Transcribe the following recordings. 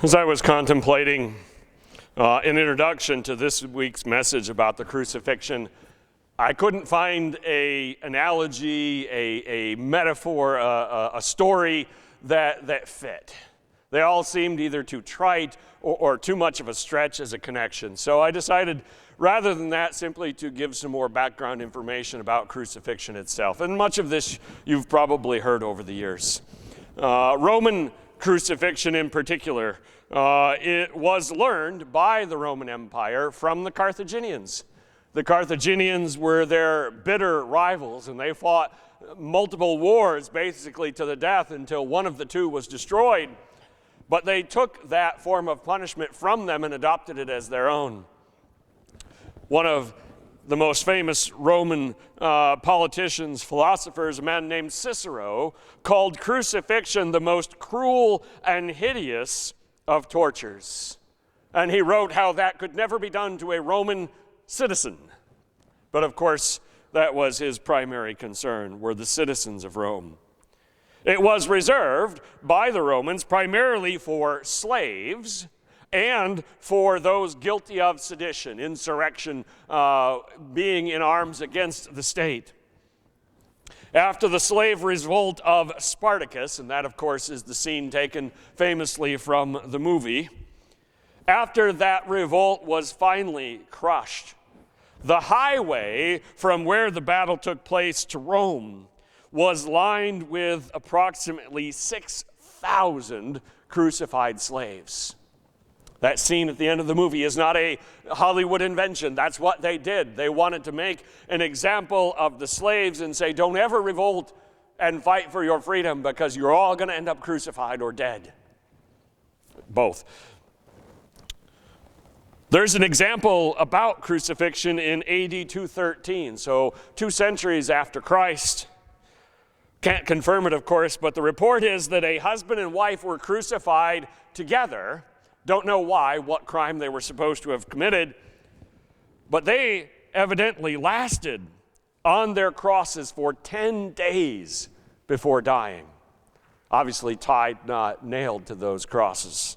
As I was contemplating an introduction to this week's message about the crucifixion, I couldn't find an analogy, a metaphor, a story that fit. They all seemed either too trite or too much of a stretch as a connection. So I decided, rather than that, simply to give some more background information about crucifixion itself. And much of this you've probably heard over the years. Roman crucifixion in particular, it was learned by the Roman Empire from the Carthaginians. The Carthaginians were their bitter rivals, and they fought multiple wars basically to the death until one of the two was destroyed. But they took that form of punishment from them and adopted it as their own. One of the most famous Roman politicians, philosophers, a man named Cicero, called crucifixion the most cruel and hideous of tortures. And he wrote how that could never be done to a Roman citizen. But of course, that was his primary concern, were the citizens of Rome. It was reserved by the Romans primarily for slaves and for those guilty of sedition, insurrection, being in arms against the state. After the slave revolt of Spartacus, and that of course is the scene taken famously from the movie, after that revolt was finally crushed, the highway from where the battle took place to Rome was lined with approximately 6,000 crucified slaves. That scene at the end of the movie is not a Hollywood invention. That's what they did. They wanted to make an example of the slaves and say, don't ever revolt and fight for your freedom because you're all going to end up crucified or dead. Both. There's an example about crucifixion in AD 213, so 2 centuries after Christ. Can't confirm it, of course, but the report is that a husband and wife were crucified together. Don't know why, what crime they were supposed to have committed, but they evidently lasted on their crosses for 10 days before dying. Obviously tied, not nailed to those crosses.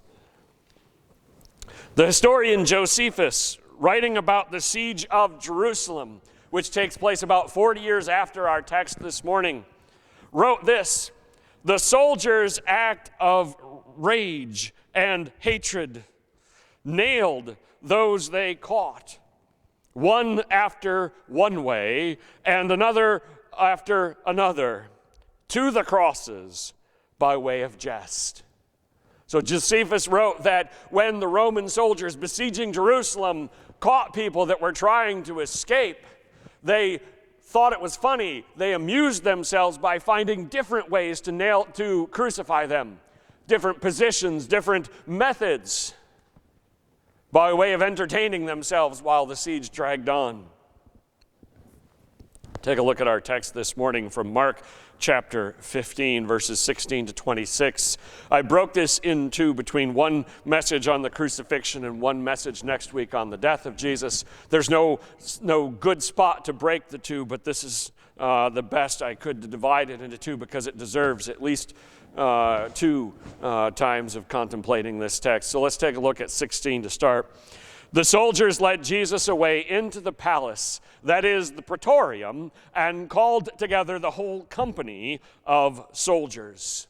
The historian Josephus, writing about the siege of Jerusalem, which takes place about 40 years after our text this morning, wrote this: the soldiers' act of rage and hatred nailed those they caught, one after one way and another after another, to the crosses by way of jest. So Josephus wrote that when the Roman soldiers besieging Jerusalem caught people that were trying to escape, they thought it was funny. They amused themselves by finding different ways to crucify them. Different positions, different methods, by way of entertaining themselves while the siege dragged on. Take a look at our text this morning from Mark chapter 15, verses 16 to 26. I broke this into between one message on the crucifixion and one message next week on the death of Jesus. There's no good spot to break the two, but this is the best I could to divide it into two because it deserves at least 2 times of contemplating this text. So let's take a look at 16 to start. The soldiers led Jesus away into the palace, that is the praetorium, and called together the whole company of soldiers.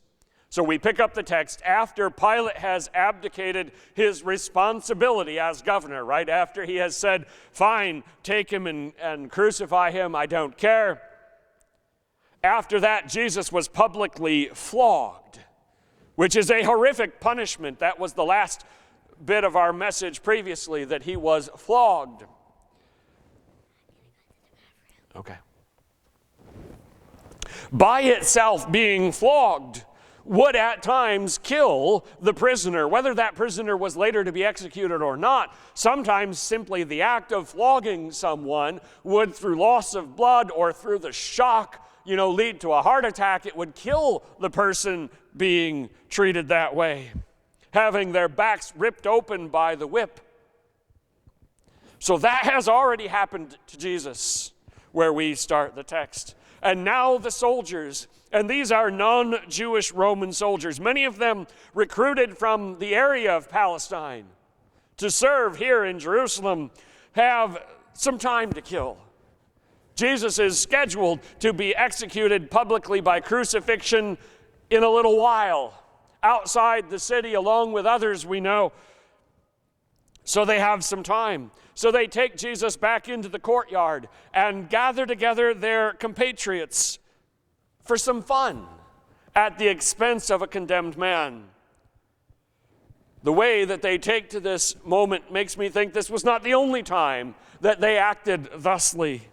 So we pick up the text after Pilate has abdicated his responsibility as governor, right? After he has said, fine, take him and crucify him, I don't care. After that, Jesus was publicly flogged, which is a horrific punishment. That was the last bit of our message previously, that he was flogged. Okay. By itself, being flogged would at times kill the prisoner, whether that prisoner was later to be executed or not. Sometimes simply the act of flogging someone would, through loss of blood or through the shock, lead to a heart attack. It would kill the person being treated that way, having their backs ripped open by the whip. So that has already happened to Jesus, where we start the text. and now the soldiers, and these are non-Jewish Roman soldiers, many of them recruited from the area of Palestine to serve here in Jerusalem, have some time to kill. Jesus is scheduled to be executed publicly by crucifixion in a little while, outside the city along with others we know. So they have some time. So they take Jesus back into the courtyard and gather together their compatriots for some fun at the expense of a condemned man. The way that they take to this moment makes me think this was not the only time that they acted thusly.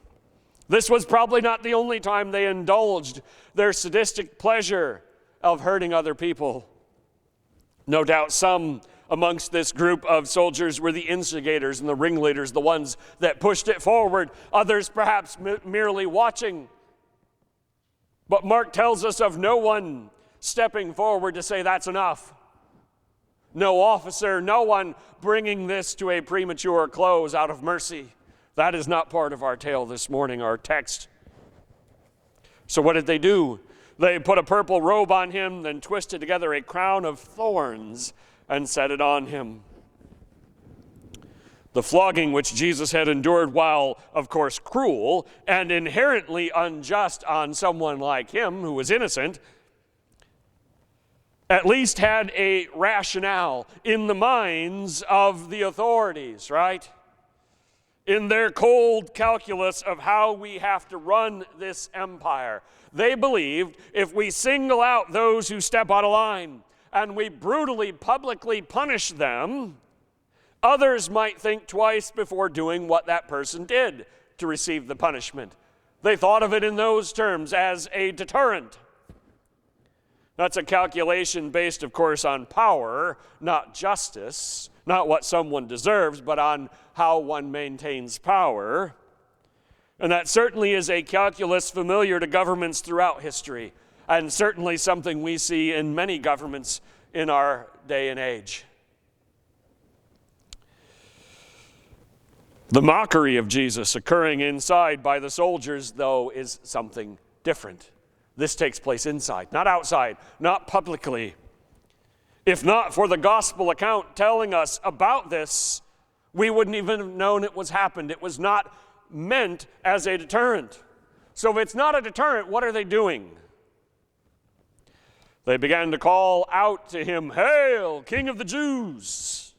This was probably not the only time they indulged their sadistic pleasure of hurting other people. No doubt some amongst this group of soldiers were the instigators and the ringleaders, the ones that pushed it forward. Others perhaps merely watching. But Mark tells us of no one stepping forward to say that's enough. No officer, no one bringing this to a premature close out of mercy. That is not part of our tale this morning, our text. So what did they do? They put a purple robe on him, then twisted together a crown of thorns and set it on him. The flogging which Jesus had endured, while of course cruel and inherently unjust on someone like him who was innocent, at least had a rationale in the minds of the authorities, right? In their cold calculus of how we have to run this empire. They believed if we single out those who step out of line and we brutally, publicly punish them, others might think twice before doing what that person did to receive the punishment. They thought of it in those terms as a deterrent. That's a calculation based, of course, on power, not justice, not what someone deserves, but on how one maintains power. And that certainly is a calculus familiar to governments throughout history, and certainly something we see in many governments in our day and age. The mockery of Jesus occurring inside by the soldiers, though, is something different. This takes place inside, not outside, not publicly. If not for the gospel account telling us about this, we wouldn't even have known it was happened. It was not meant as a deterrent. So if it's not a deterrent, what are they doing? They began to call out to him, "Hail, King of the Jews!"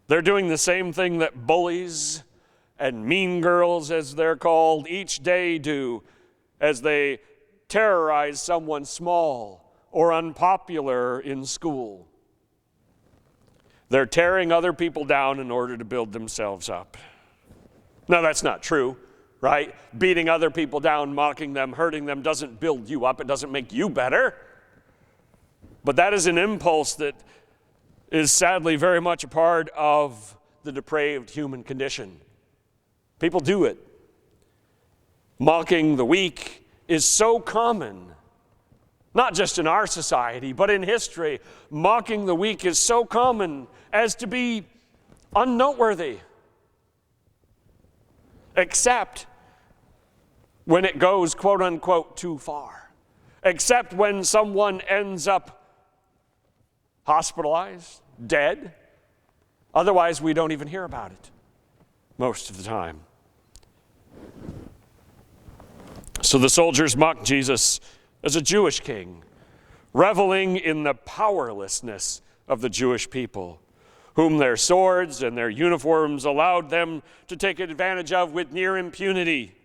They're doing the same thing that bullies and mean girls, as they're called, each day do as they terrorize someone small or unpopular in school. They're tearing other people down in order to build themselves up. Now, that's not true, right? Beating other people down, mocking them, hurting them doesn't build you up. It doesn't make you better. But that is an impulse that is sadly very much a part of the depraved human condition. People do it. Mocking the weak is so common, not just in our society, but in history. Mocking the weak is so common as to be unnoteworthy, except when it goes, quote unquote, too far. Except when someone ends up hospitalized, dead. Otherwise, we don't even hear about it most of the time. So the soldiers mocked Jesus as a Jewish king, reveling in the powerlessness of the Jewish people, whom their swords and their uniforms allowed them to take advantage of with near impunity.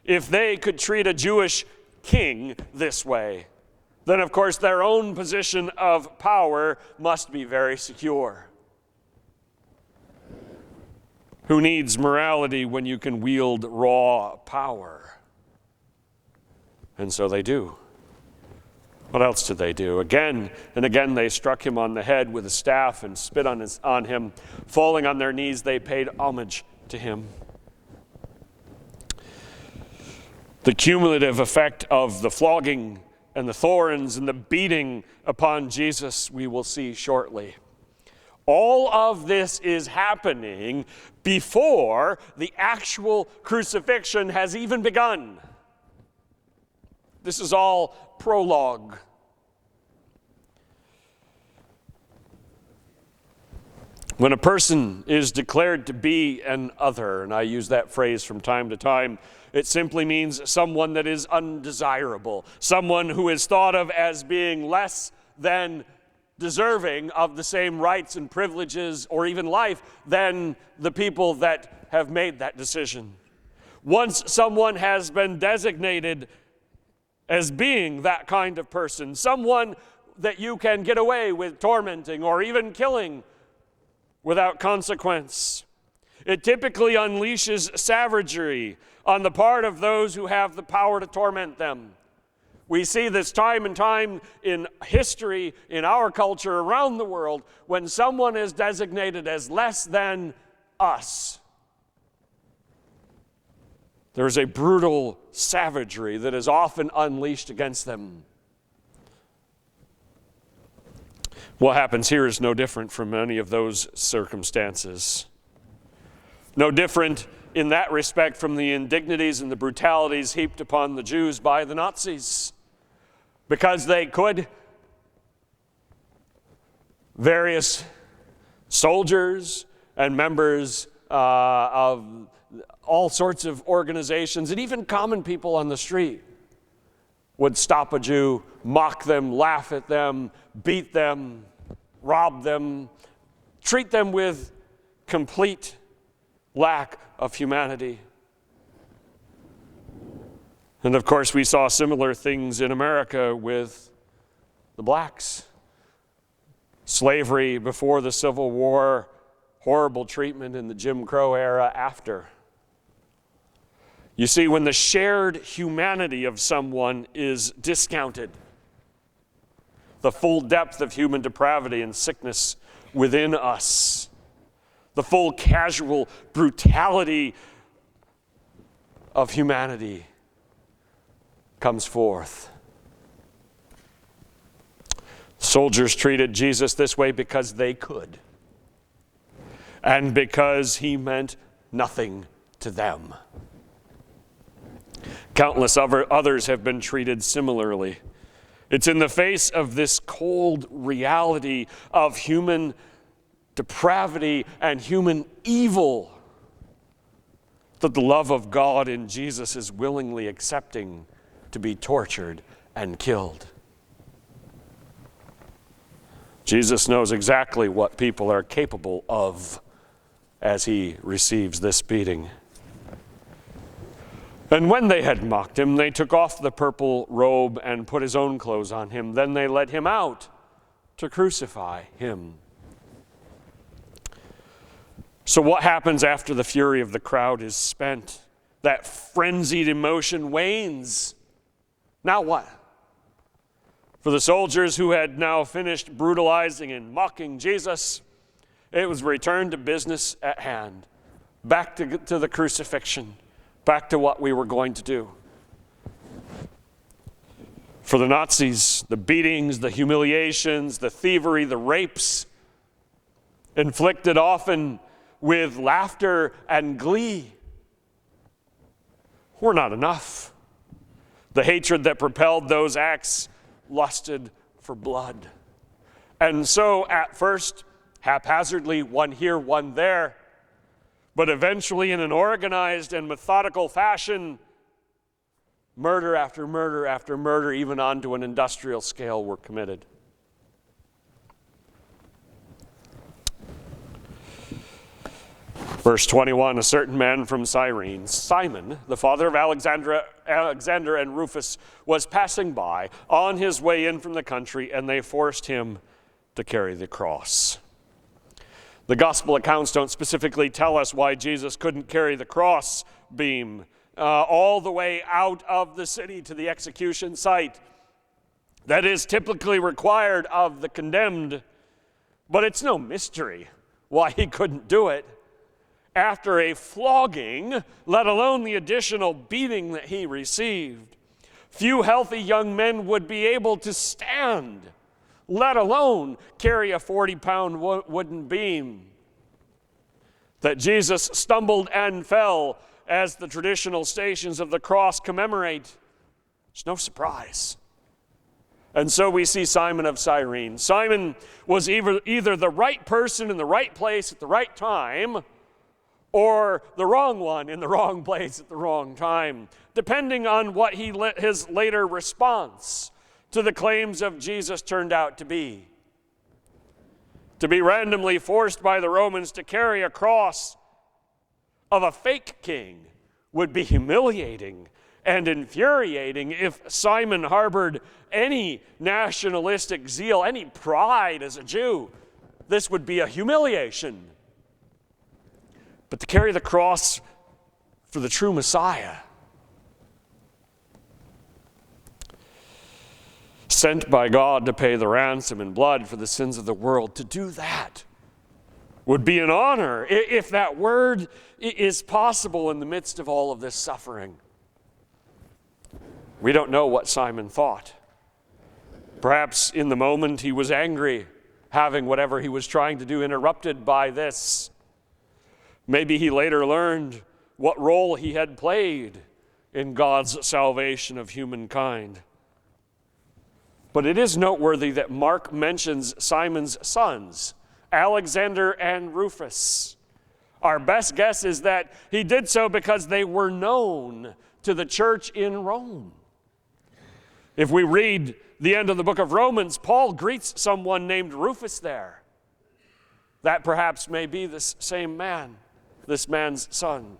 If they could treat a Jewish king this way, then of course their own position of power must be very secure. Who needs morality when you can wield raw power? And so they do. What else did they do? Again and again they struck him on the head with a staff and spit on him. Falling on their knees, they paid homage to him. The cumulative effect of the flogging and the thorns and the beating upon Jesus we will see shortly. All of this is happening before the actual crucifixion has even begun. This is all prologue. When a person is declared to be an other, and I use that phrase from time to time, it simply means someone that is undesirable, someone who is thought of as being less than deserving of the same rights and privileges or even life than the people that have made that decision. Once someone has been designated as being that kind of person, someone that you can get away with tormenting or even killing without consequence, it typically unleashes savagery on the part of those who have the power to torment them. We see this time and time in history, in our culture, around the world, when someone is designated as less than us. There is a brutal savagery that is often unleashed against them. What happens here is no different from any of those circumstances. No different in that respect from the indignities and the brutalities heaped upon the Jews by the Nazis. Because they could, various soldiers and members of all sorts of organizations and even common people on the street would stop a Jew, mock them, laugh at them, beat them, rob them, treat them with complete lack of humanity. And of course, we saw similar things in America with the blacks. Slavery before the Civil War, horrible treatment in the Jim Crow era after. You see, when the shared humanity of someone is discounted, the full depth of human depravity and sickness within us, the full casual brutality of humanity comes forth. Soldiers treated Jesus this way because they could, and because he meant nothing to them. Countless others have been treated similarly. It's in the face of this cold reality of human depravity and human evil that the love of God in Jesus is willingly accepting to be tortured and killed. Jesus knows exactly what people are capable of as he receives this beating. And when they had mocked him, they took off the purple robe and put his own clothes on him. Then they led him out to crucify him. So what happens after the fury of the crowd is spent? That frenzied emotion wanes. Now what? For the soldiers who had now finished brutalizing and mocking Jesus, it was returned to business at hand. Back to the crucifixion. Back to what we were going to do. For the Nazis, the beatings, the humiliations, the thievery, the rapes, inflicted often with laughter and glee, were not enough. The hatred that propelled those acts lusted for blood. And so at first, haphazardly, one here, one there, but eventually in an organized and methodical fashion, murder after murder after murder, even onto an industrial scale, were committed. Verse 21, a certain man from Cyrene, Simon, the father of Alexander and Rufus, was passing by on his way in from the country, and they forced him to carry the cross. The gospel accounts don't specifically tell us why Jesus couldn't carry the cross beam all the way out of the city to the execution site. That is typically required of the condemned, but it's no mystery why he couldn't do it. After a flogging, let alone the additional beating that he received, few healthy young men would be able to stand let alone carry a 40-pound wooden beam. That Jesus stumbled and fell, as the traditional stations of the cross commemorate, it's no surprise. And so we see Simon of Cyrene. Simon was either the right person in the right place at the right time, or the wrong one in the wrong place at the wrong time, depending on what his later response to the claims of Jesus turned out to be. To be randomly forced by the Romans to carry a cross of a fake king would be humiliating and infuriating. If Simon harbored any nationalistic zeal, any pride as a Jew, this would be a humiliation. But to carry the cross for the true Messiah, sent by God to pay the ransom in blood for the sins of the world, to do that would be an honor, if that word is possible in the midst of all of this suffering. We don't know what Simon thought. Perhaps in the moment he was angry, having whatever he was trying to do interrupted by this. Maybe he later learned what role he had played in God's salvation of humankind. But it is noteworthy that Mark mentions Simon's sons, Alexander and Rufus. Our best guess is that he did so because they were known to the church in Rome. If we read the end of the book of Romans, Paul greets someone named Rufus there. That perhaps may be this same man, this man's son.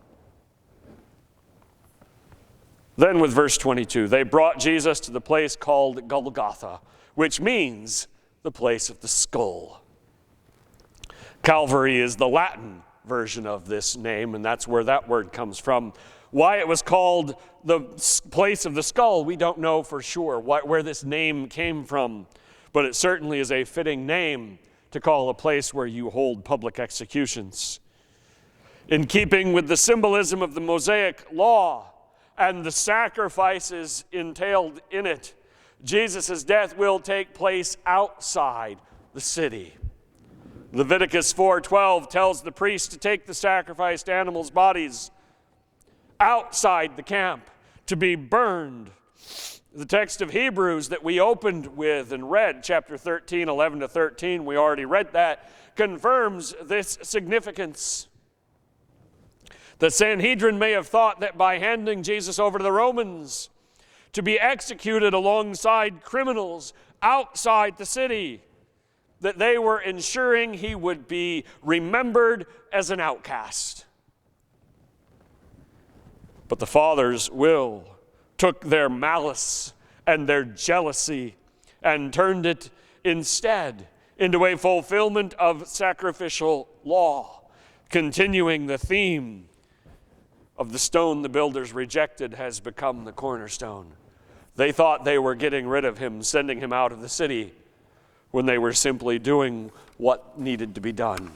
Then with verse 22, they brought Jesus to the place called Golgotha, which means the place of the skull. Calvary is the Latin version of this name, and that's where that word comes from. Why it was called the place of the skull, we don't know for sure where this name came from, but it certainly is a fitting name to call a place where you hold public executions. In keeping with the symbolism of the Mosaic law and the sacrifices entailed in it, Jesus' death will take place outside the city. Leviticus 4:12 tells the priest to take the sacrificed animals' bodies outside the camp to be burned. The text of Hebrews that we opened with and read, chapter 13, 11 to 13, we already read that, confirms this significance. The Sanhedrin may have thought that by handing Jesus over to the Romans to be executed alongside criminals outside the city, that they were ensuring he would be remembered as an outcast. But the Father's will took their malice and their jealousy and turned it instead into a fulfillment of sacrificial law, continuing the theme of the stone the builders rejected has become the cornerstone. They thought they were getting rid of him, sending him out of the city, when they were simply doing what needed to be done.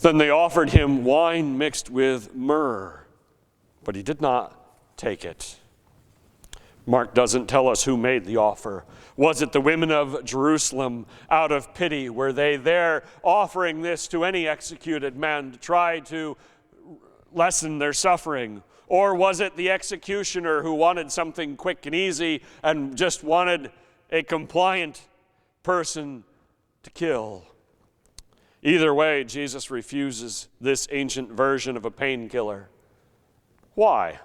Then they offered him wine mixed with myrrh, but he did not take it. Mark doesn't tell us who made the offer. Was it the women of Jerusalem out of pity? Were they there offering this to any executed man to try to lessen their suffering? Or was it the executioner who wanted something quick and easy and just wanted a compliant person to kill? Either way, Jesus refuses this ancient version of a painkiller. Why?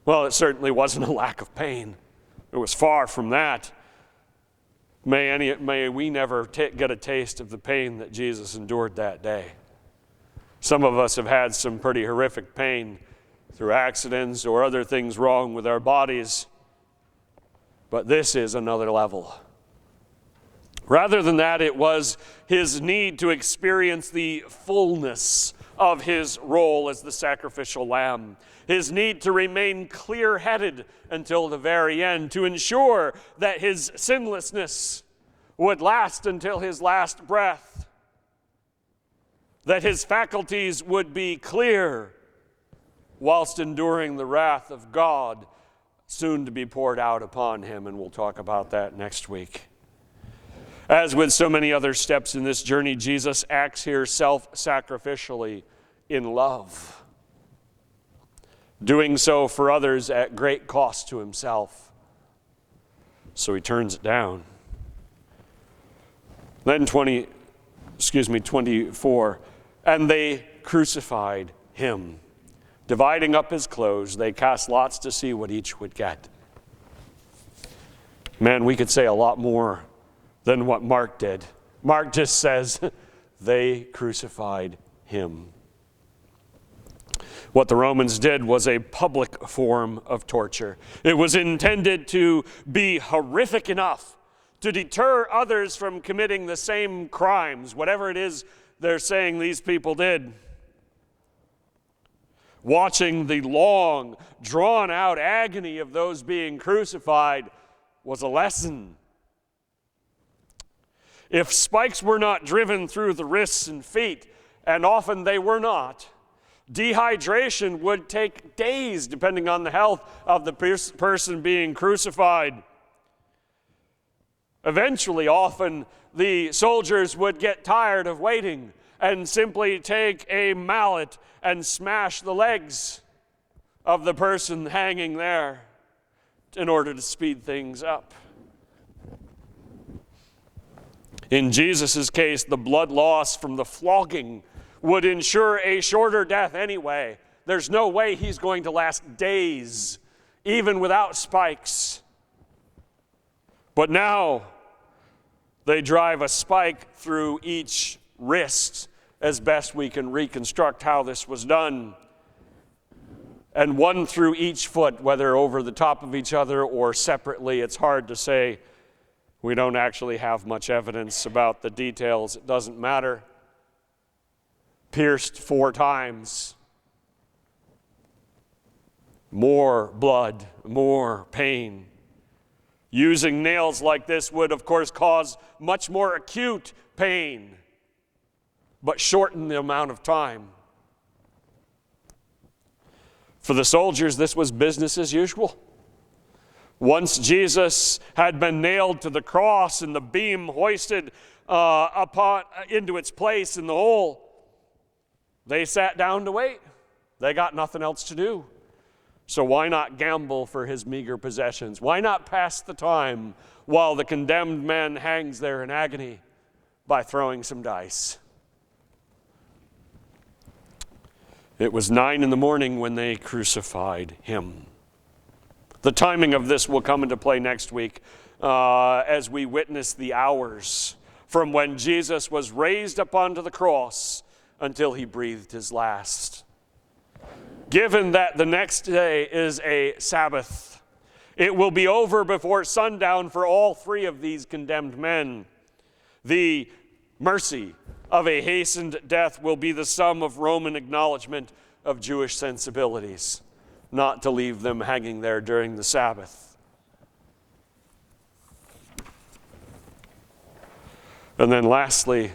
Well, it certainly wasn't a lack of pain. It was far from that. May we never get a taste of the pain that Jesus endured that day. Some of us have had some pretty horrific pain through accidents or other things wrong with our bodies, but this is another level. Rather than that, it was his need to experience the fullness of his role as the sacrificial lamb, his need to remain clear-headed until the very end, to ensure that his sinlessness would last until his last breath, that his faculties would be clear whilst enduring the wrath of God soon to be poured out upon him, and we'll talk about that next week. As with so many other steps in this journey, Jesus acts here self-sacrificially in love, doing so for others at great cost to himself. So he turns it down. Then 24, and they crucified him. Dividing up his clothes, they cast lots to see what each would get. Man, we could say a lot more than what Mark did. Mark just says, they crucified him. What the Romans did was a public form of torture. It was intended to be horrific enough to deter others from committing the same crimes, whatever it is they're saying these people did. Watching the long, drawn-out agony of those being crucified was a lesson. If spikes were not driven through the wrists and feet, and often they were not, dehydration would take days depending on the health of the person being crucified. Eventually, often, the soldiers would get tired of waiting and simply take a mallet and smash the legs of the person hanging there in order to speed things up. In Jesus' case, the blood loss from the flogging would ensure a shorter death anyway. There's no way he's going to last days, even without spikes. But now, they drive a spike through each wrist, as best we can reconstruct how this was done, and one through each foot, whether over the top of each other or separately. It's hard to say. We don't actually have much evidence about the details. It doesn't matter. Pierced 4 times. More blood, more pain. Using nails like this would, of course, cause much more acute pain, but shorten the amount of time. For the soldiers, this was business as usual. Once Jesus had been nailed to the cross and the beam hoisted into its place in the hole, they sat down to wait. They got nothing else to do. So why not gamble for his meager possessions? Why not pass the time while the condemned man hangs there in agony by throwing some dice? It was 9 a.m. when they crucified him. The timing of this will come into play next week as we witness the hours from when Jesus was raised up onto the cross until he breathed his last. Given that the next day is a Sabbath, it will be over before sundown for all 3 of these condemned men. The mercy of a hastened death will be the sum of Roman acknowledgement of Jewish sensibilities, not to leave them hanging there during the Sabbath. And then lastly,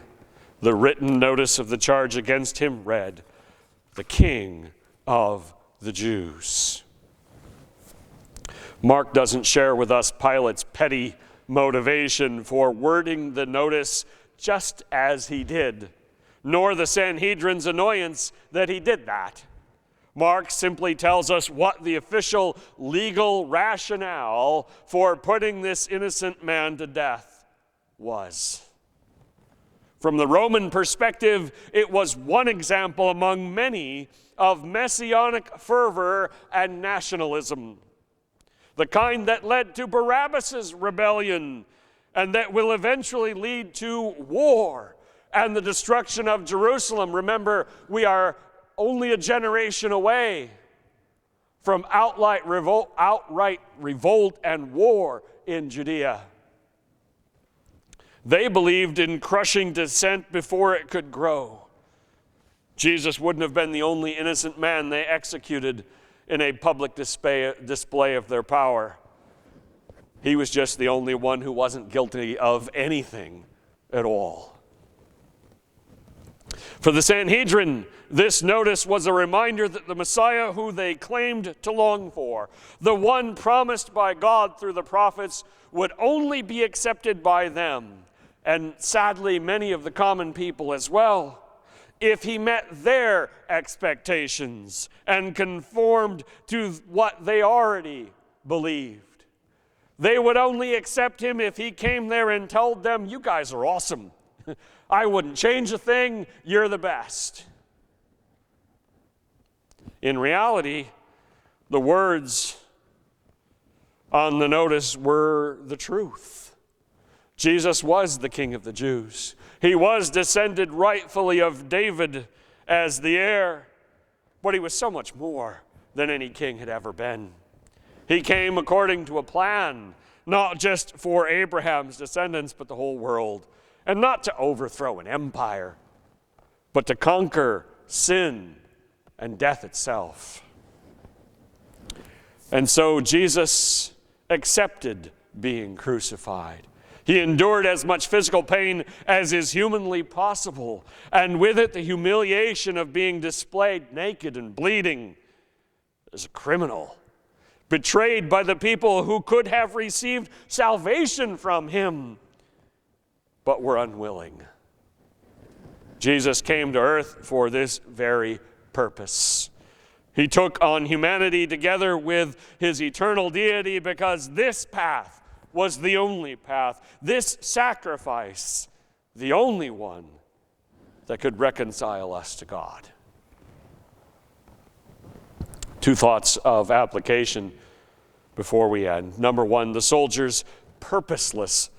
the written notice of the charge against him read, "The King of the Jews." Mark doesn't share with us Pilate's petty motivation for wording the notice just as he did, nor the Sanhedrin's annoyance that he did that. Mark simply tells us what the official legal rationale for putting this innocent man to death was. From the Roman perspective, it was one example among many of messianic fervor and nationalism, the kind that led to Barabbas's rebellion and that will eventually lead to war and the destruction of Jerusalem. Remember, we are only a generation away from outright revolt and war in Judea. They believed in crushing dissent before it could grow. Jesus wouldn't have been the only innocent man they executed in a public display of their power. He was just the only one who wasn't guilty of anything at all. For the Sanhedrin, this notice was a reminder that the Messiah who they claimed to long for, the one promised by God through the prophets, would only be accepted by them, and sadly many of the common people as well, if he met their expectations and conformed to what they already believed. They would only accept him if he came there and told them, "You guys are awesome. I wouldn't change a thing. You're the best." In reality, the words on the notice were the truth. Jesus was the King of the Jews. He was descended rightfully of David as the heir, but he was so much more than any king had ever been. He came according to a plan, not just for Abraham's descendants, but the whole world. And not to overthrow an empire, but to conquer sin and death itself. And so Jesus accepted being crucified. He endured as much physical pain as is humanly possible, and with it the humiliation of being displayed naked and bleeding as a criminal, betrayed by the people who could have received salvation from him, but were unwilling. Jesus came to earth for this very purpose. He took on humanity together with his eternal deity because this path was the only path, this sacrifice, the only one that could reconcile us to God. Two thoughts of application before we end. Number one, the soldiers' purposeless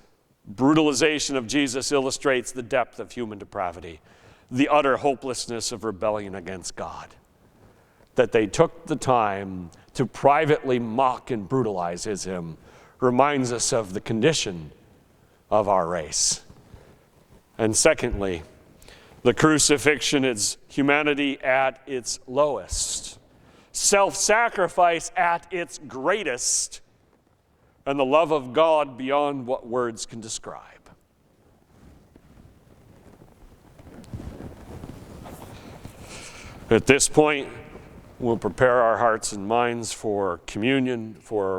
brutalization of Jesus illustrates the depth of human depravity, the utter hopelessness of rebellion against God. That they took the time to privately mock and brutalize him reminds us of the condition of our race. And secondly, the crucifixion is humanity at its lowest, self-sacrifice at its greatest, and the love of God beyond what words can describe. At this point, we'll prepare our hearts and minds for communion, for